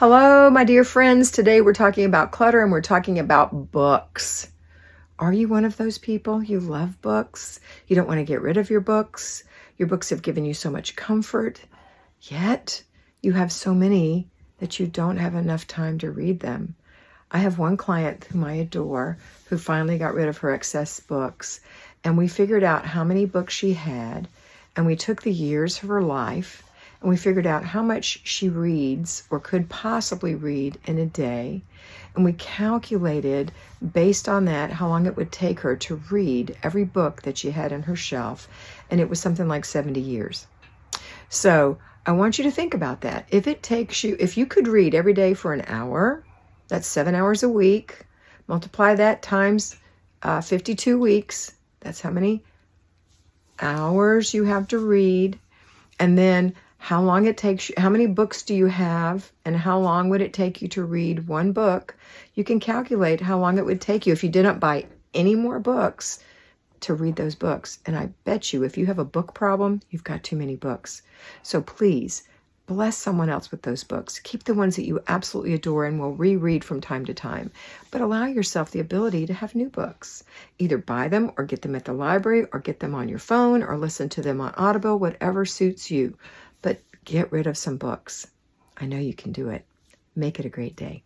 Hello, my dear friends. Today we're talking about clutter and we're talking about books. Are you one of those people? You love books. You don't want to get rid of your books. Your books have given you so much comfort, yet you have so many that you don't have enough time to read them. I have one client whom I adore who finally got rid of her excess books, and we figured out how many books she had, and we took the years of her life, and we figured out how much she reads or could possibly read in a day. And we calculated based on that how long it would take her to read every book that she had in her shelf. And it was something like 70 years. So I want you to think about that. If you could read every day for an hour, that's 7 hours a week. Multiply that times 52 weeks. That's how many hours you have to read. And then how long it takes you, how many books do you have, and how long would it take you to read one book? You can calculate how long it would take you if you didn't buy any more books to read those books. And I bet you if you have a book problem, you've got too many books. So please bless someone else with those books. Keep the ones that you absolutely adore and will reread from time to time. But allow yourself the ability to have new books. Either buy them or get them at the library or get them on your phone or listen to them on Audible, whatever suits you. But get rid of some books. I know you can do it. Make it a great day.